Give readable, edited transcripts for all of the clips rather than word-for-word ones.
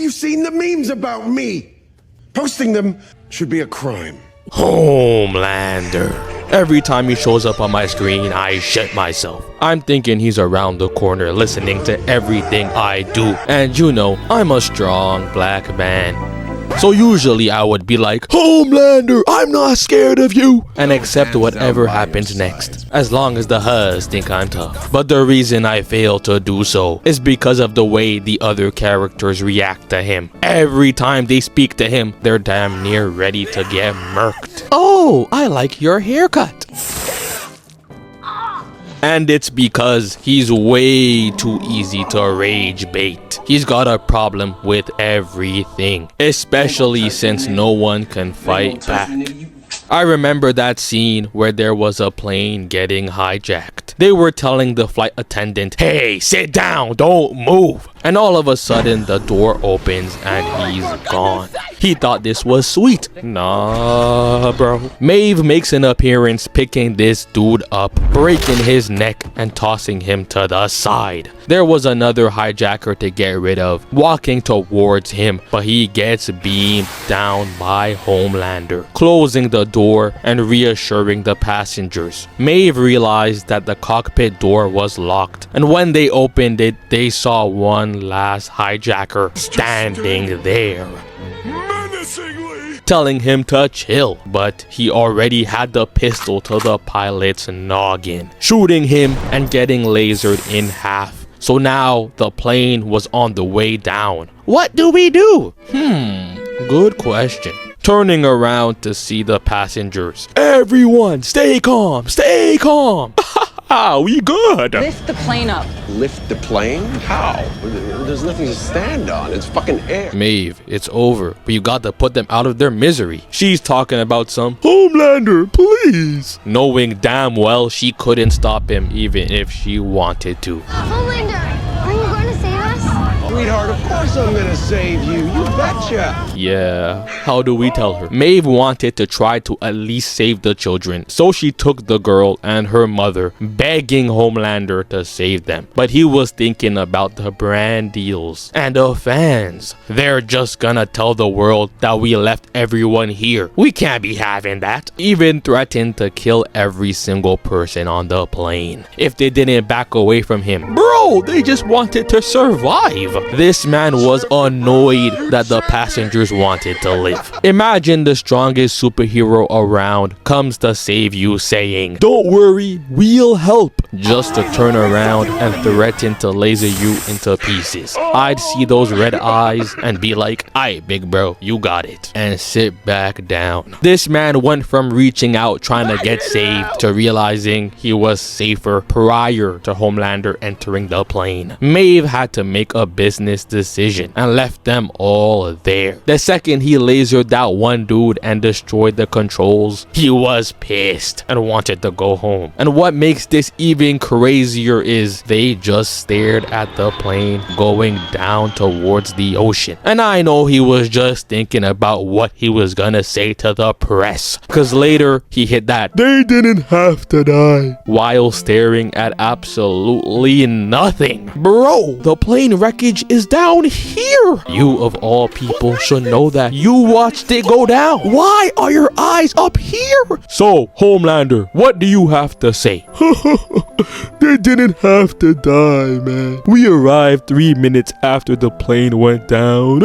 you seen the memes about me? Posting them should be a crime. Homelander. Every time he shows up on my screen, I shit myself. I'm thinking he's around the corner listening to everything I do. And you know, I'm a strong black man. So usually I would be like, Homelander, I'm not scared of you, and accept whatever happens next, as long as the Huz think I'm tough. But the reason I fail to do so is because of the way the other characters react to him. Every time they speak to him, they're damn near ready to get murked. Oh, I like your haircut. And it's because he's way too easy to rage bait. He's got a problem with everything, especially since no one can fight back. I remember that scene where there was a plane getting hijacked. They were telling the flight attendant, hey, sit down, don't move. And all of a sudden the door opens and he's gone. He thought this was sweet. Nah, bro. Maeve makes an appearance picking this dude up, breaking his neck and tossing him to the side. There was another hijacker to get rid of, walking towards him, but he gets beamed down by Homelander, closing the door and reassuring the passengers. Maeve realized that the cockpit door was locked, and when they opened it, they saw one last hijacker standing there, telling him to chill, but he already had the pistol to the pilot's noggin, shooting him and getting lasered in half. So now the plane was on the way down. What do we do? Good question. Turning around to see the passengers. Everyone, stay calm, stay calm. We good. Lift the plane up. Lift the plane? How? There's nothing to stand on. It's fucking air. Maeve, it's over, but you got to put them out of their misery. She's talking about some Homelander, please, knowing damn well she couldn't stop him even if she wanted to. Homelander, are you going to save us? Sweetheart, of course I'm gonna save you. You betcha. Yeah, how do we tell her? Maeve wanted to try to at least save the children, so she took the girl and her mother, begging Homelander to save them. But he was thinking about the brand deals and the fans. They're just gonna tell the world that we left everyone here. We can't be having that. Even threatened to kill every single person on the plane if they didn't back away from him. Bro, they just wanted to survive. This man was annoyed that the passengers wanted to live. Imagine the strongest superhero around comes to save you saying, don't worry, we'll help, just to turn around and threaten to laser you into pieces. I'd see those red eyes and be like, aight, big bro, you got it, and sit back down. This man went from reaching out trying to get saved to realizing he was safer prior to Homelander entering the plane. Maeve had to make a business decision and left them all there. The second he lasered that one dude and destroyed the controls, he was pissed and wanted to go home. And what makes this even crazier is they just stared at the plane going down towards the ocean. And I know he was just thinking about what he was gonna say to the press, cause later he hit that they didn't have to die while staring at absolutely nothing. Bro, the plane wreckage is down here. You of all people should know that. You watched it go down. Why are your eyes up here? So, Homelander, what do you have to say? They didn't have to die, man. We arrived 3 minutes after the plane went down.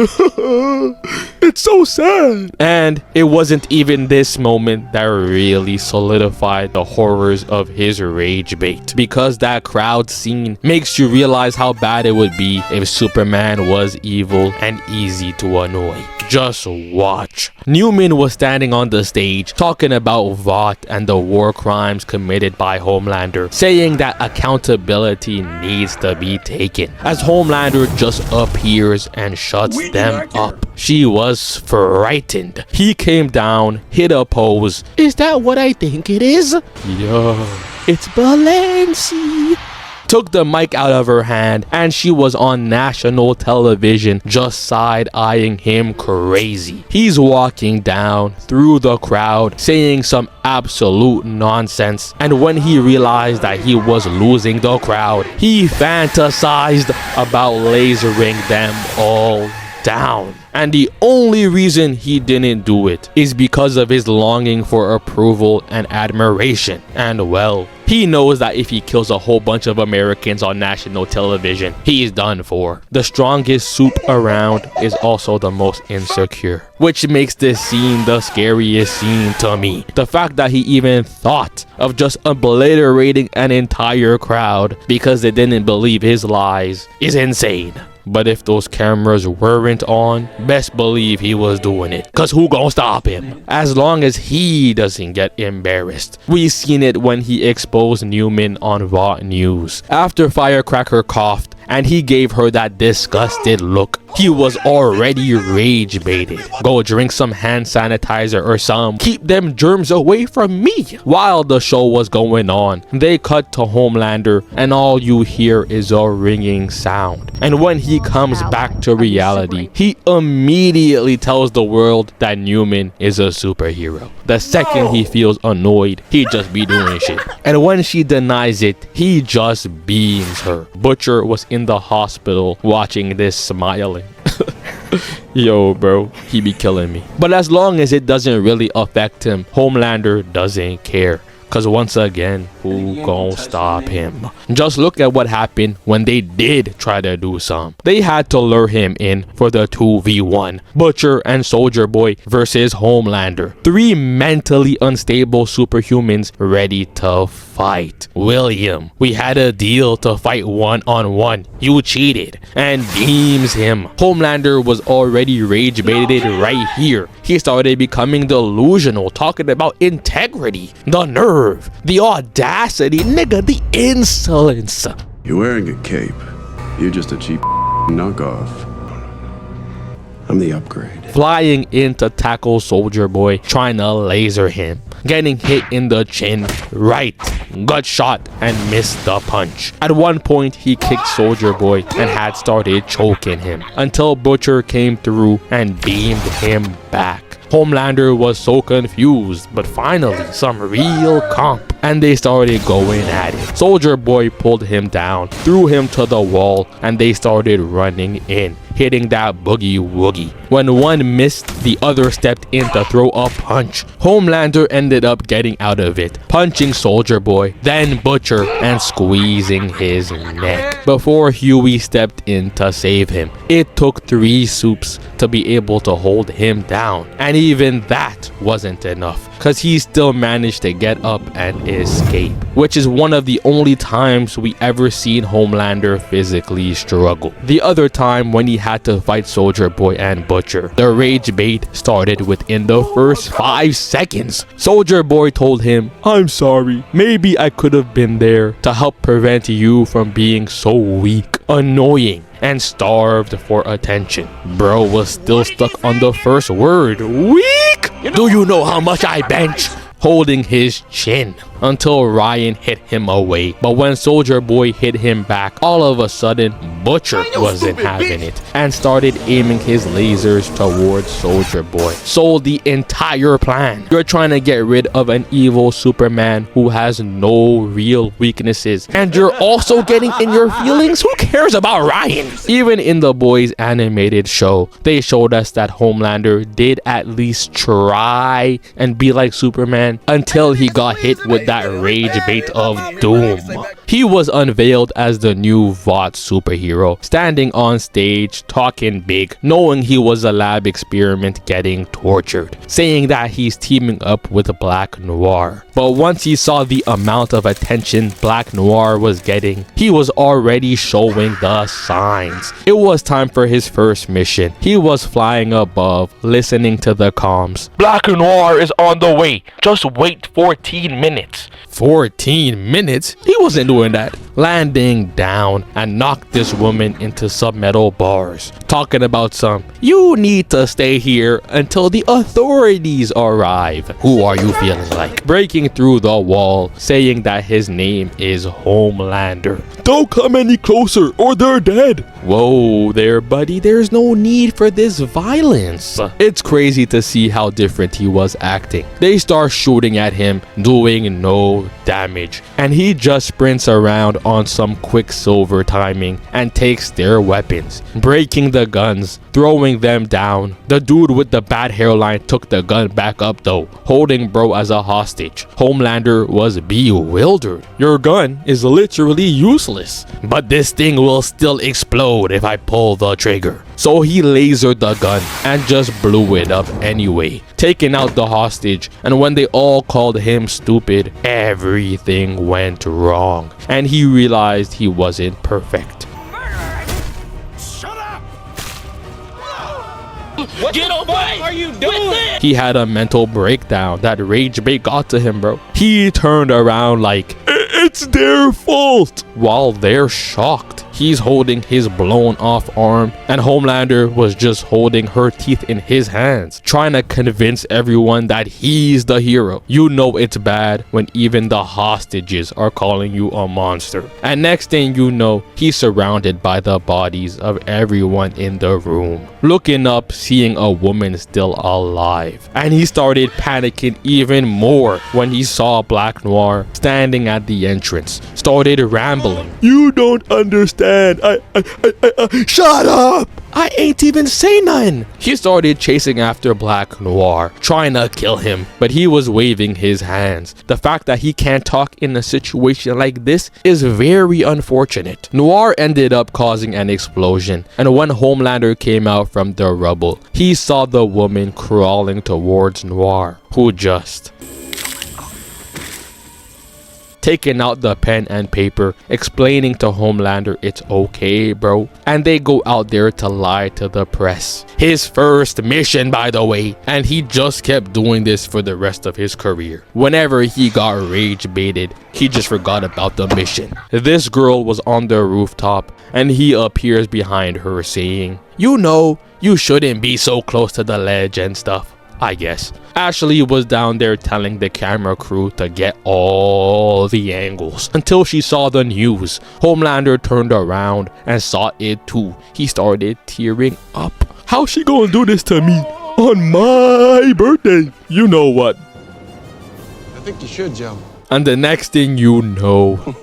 It's so sad. And it wasn't even this moment that really solidified the horrors of his rage bait, because that crowd scene makes you realize how bad it would be if Superman was evil and easy to annoy. Just watch. Newman was standing on the stage talking about Vought and the war crimes committed by Homelander, saying that accountability needs to be taken, as Homelander just appears and shuts them up. She was frightened. He came down, hit a pose. Is that what I think it is? Yeah, it's Balenci. Took the mic out of her hand and she was on national television just side-eyeing him crazy. He's walking down through the crowd saying some absolute nonsense, and when he realized that he was losing the crowd, he fantasized about lasering them all down. And the only reason he didn't do it is because of his longing for approval and admiration. And well, he knows that if he kills a whole bunch of Americans on national television, he is done for. The strongest supe around is also the most insecure, which makes this scene the scariest scene to me. The fact that he even thought of just obliterating an entire crowd because they didn't believe his lies is insane. But if those cameras weren't on, best believe he was doing it. Cause who gon' stop him? As long as he doesn't get embarrassed. We seen it when he exposed Newman on Raw News. After Firecracker coughed and he gave her that disgusted look, he was already rage baited. Go drink some hand sanitizer or some. Keep them germs away from me. While the show was going on, they cut to Homelander and all you hear is a ringing sound. And when he comes back to reality, he immediately tells the world that Newman is a superhero. The second he feels annoyed, he just be doing shit. And when she denies it, he just beams her. Butcher was in the hospital watching this smiling. Yo bro, he be killing me. But as long as it doesn't really affect him, Homelander doesn't care. Cause once again, who gon' stop him? Just look at what happened when they did try to do some. They had to lure him in for the 2v1. Butcher and Soldier Boy versus Homelander. 3 mentally unstable superhumans ready to fight. William, we had a deal to fight one-on-one. You cheated. And beams him. Homelander was already rage baited right here. He started becoming delusional, talking about integrity, the nerve, the audacity, nigga, the insolence. You're wearing a cape. You're just a cheap knockoff. I'm the upgrade. Flying in to tackle Soldier Boy, trying to laser him. Getting hit in the chin, right, got shot and missed the punch. At one point, he kicked Soldier Boy and had started choking him until Butcher came through and beamed him back. Homelander was so confused, but finally some real comp, and they started going at it. Soldier Boy pulled him down, threw him to the wall, and they started running in, hitting that boogie woogie. When one missed, the other stepped in to throw a punch. Homelander ended up getting out of it, punching Soldier Boy, then Butcher, and squeezing his neck before Huey stepped in to save him. It took 3 supes to be able to hold him down, and even that wasn't enough, cause he still managed to get up and escape, which is one of the only times we ever seen Homelander physically struggle. The other time when he had to fight Soldier Boy and Butcher, the rage bait started within the first 5 seconds. Soldier Boy told him, "I'm sorry, maybe I could have been there to help prevent you from being so weak, annoying, and starved for attention." Bro was still stuck on the first word, weak. Do you know how much I bench? Holding his chin until Ryan hit him away. But when Soldier Boy hit him back, all of a sudden Butcher wasn't having it and started aiming his lasers towards Soldier Boy. Sold the entire plan. You're trying to get rid of an evil Superman who has no real weaknesses, and you're also getting in your feelings? Who cares about Ryan? Even in the boys animated show, they showed us that Homelander did at least try and be like Superman until he got hit with that rage bait of doom. He was unveiled as the new VOT superhero, standing on stage, talking big, knowing he was a lab experiment getting tortured, saying that he's teaming up with Black Noir. But once he saw the amount of attention Black Noir was getting, he was already showing the signs. It was time for his first mission. He was flying above, listening to the comms. Black Noir is on the way. Just wait 14 minutes. 14 minutes? He wasn't doing that. Landing down and knocked this woman into some metal bars, talking about some, "You need to stay here until the authorities arrive." Who are you feeling like? Breaking through the wall, saying that his name is Homelander. "Don't come any closer or they're dead." Whoa there, buddy, there's no need for this violence. It's crazy to see how different he was acting. They start shooting at him, doing no damage, and he just sprints around on some quicksilver timing and takes their weapons, breaking the guns, throwing them down. The dude with the bad hairline took the gun back up though, holding bro as a hostage. Homelander was bewildered. Your gun is literally useless, but this thing will still explode if I pull the trigger. So he lasered the gun and just blew it up anyway, taking out the hostage. And when they all called him stupid, everything went wrong, and he realized he wasn't perfect. What are you doing? He had a mental breakdown. That rage bait got to him, bro. He turned around like, it's their fault, while they're shocked. He's holding his blown off arm, and Homelander was just holding her teeth in his hands, trying to convince everyone that he's the hero. You know it's bad when even the hostages are calling you a monster. And next thing you know, he's surrounded by the bodies of everyone in the room. Looking up, seeing a woman still alive, and he started panicking even more when he saw Black Noir standing at the entrance, started rambling. You don't understand. Shut up! I ain't even say nothing. He started chasing after Black Noir, trying to kill him, but he was waving his hands. The fact that he can't talk in a situation like this is very unfortunate. Noir ended up causing an explosion, and when Homelander came out from the rubble, he saw the woman crawling towards Noir, who just taking out the pen and paper, explaining to Homelander it's okay, bro. And they go out there to lie to the press. His first mission, by the way, and he just kept doing this for the rest of his career. Whenever he got rage baited, he just forgot about the mission. This girl was on the rooftop, and he appears behind her saying, you know, you shouldn't be so close to the ledge and stuff. I guess. Ashley was down there telling the camera crew to get all the angles until she saw the news. Homelander turned around and saw it too. He started tearing up. How's she gonna do this to me on my birthday? You know what? I think you should, Joe. And the next thing you know,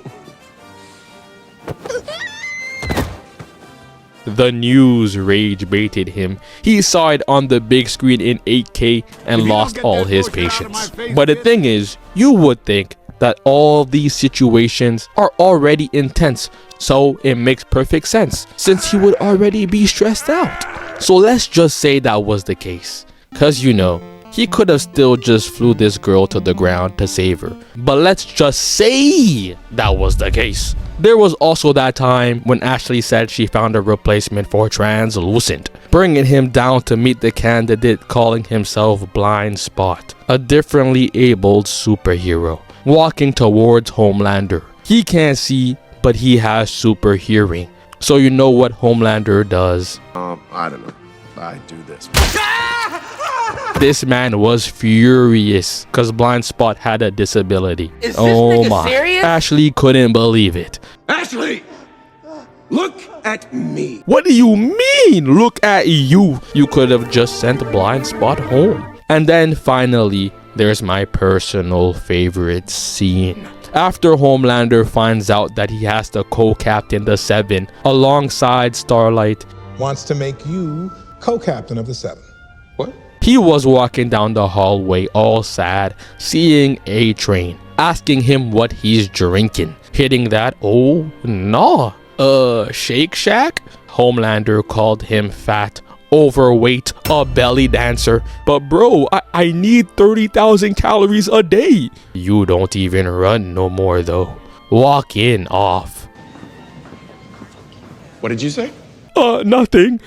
the news rage baited him. He saw it on the big screen in 8K and lost all his patience. But the thing is, you would think that all these situations are already intense, so it makes perfect sense since he would already be stressed out. So let's just say that was the case, cause you know, he could have still just flew this girl to the ground to save her. But let's just say that was the case. There was also that time when Ashley said she found a replacement for Translucent, bringing him down to meet the candidate calling himself Blind Spot, a differently abled superhero, walking towards Homelander. He can't see, but he has super hearing. So you know what Homelander does? I don't know. I do this. This man was furious because Blind Spot had a disability. Is this nigga serious? Ashley couldn't believe it. Ashley, look at me. What do you mean? Look at you. You could have just sent Blind Spot home. And then finally, there's my personal favorite scene. After Homelander finds out that he has to co-captain the 7 alongside Starlight, wants to make you co-captain of the 7. What? he was walking down the hallway all sad, seeing A-Train, asking him what he's drinking. Hitting that, oh, nah. Shake Shack? Homelander called him fat, overweight, a belly dancer. But bro, I need 30,000 calories a day. You don't even run no more though. Walk in off. What did you say? Nothing.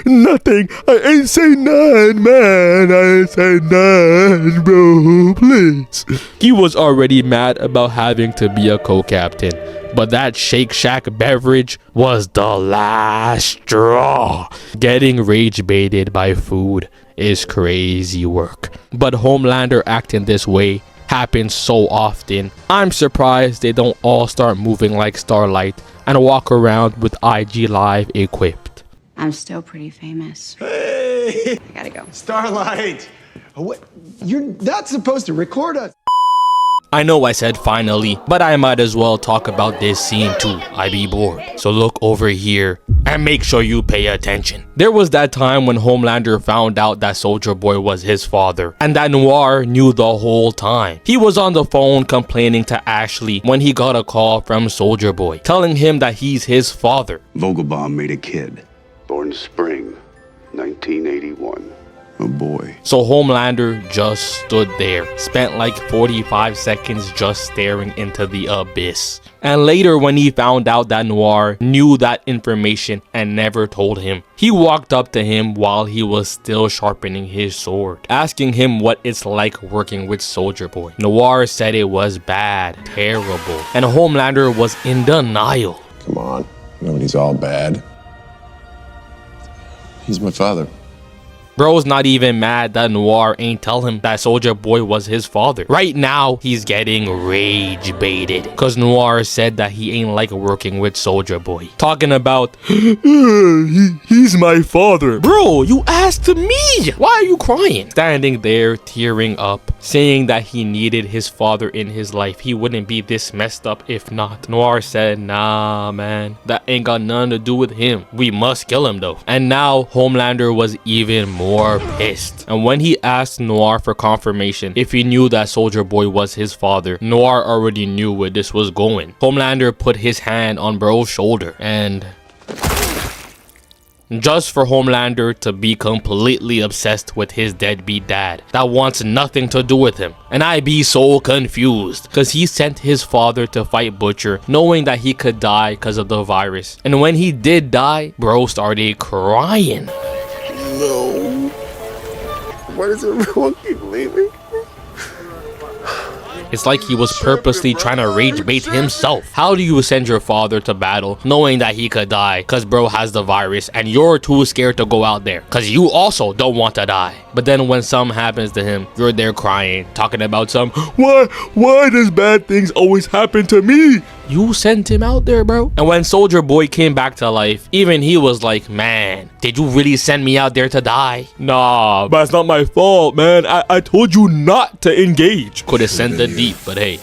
Nothing. I ain't say none, man. I ain't say none, bro. Please. He was already mad about having to be a co-captain, but that Shake Shack beverage was the last straw. Getting rage baited by food is crazy work, but Homelander acting this way happens so often. I'm surprised they don't all start moving like Starlight and walk around with IG Live equipped. I'm still pretty famous. Hey, I gotta go. Starlight. What? You're not supposed to record us. I know I said finally, but I might as well talk about this scene too. I be bored. So look over here and make sure you pay attention. There was that time when Homelander found out that Soldier Boy was his father, and that Noir knew the whole time. He was on the phone complaining to Ashley when he got a call from Soldier Boy, telling him that he's his father. Vogelbaum made a kid, born spring 1981. A boy. So Homelander just stood there, spent like 45 seconds just staring into the abyss. And later when he found out that Noir knew that information and never told him, he walked up to him while he was still sharpening his sword, asking him what it's like working with Soldier Boy. Noir said it was bad, terrible, and Homelander was in denial. Come on, nobody's all bad. He's my father. Bro's not even mad that Noir ain't tell him that Soldier Boy was his father. Right now, he's getting rage baited because Noir said that he ain't like working with Soldier Boy. Talking about, he's my father. Bro, you asked me. Why are you crying? Standing there, tearing up, saying that he needed his father in his life. He wouldn't be this messed up if not. Noir said, nah, man, that ain't got nothing to do with him. We must kill him though. And now, Homelander was even more pissed. And when he asked Noir for confirmation if he knew that Soldier Boy was his father, Noir already knew where this was going. Homelander put his hand on Bro's shoulder and just for Homelander to be completely obsessed with his deadbeat dad that wants nothing to do with him. And I be so confused because he sent his father to fight Butcher knowing that he could die because of the virus. And when he did die, Bro started crying. No. Why does everyone keep leaving? It's like he was purposely trying to rage bait himself. How do you send your father to battle knowing that he could die because Bro has the virus and you're too scared to go out there because you also don't want to die? But then when something happens to him, you're there crying, talking about why does bad things always happen to me? You sent him out there, bro. And when Soldier Boy came back to life, even he was like, man, did you really send me out there to die? Nah, but it's not my fault, man. I told you not to engage. Could have sent the deep, but hey.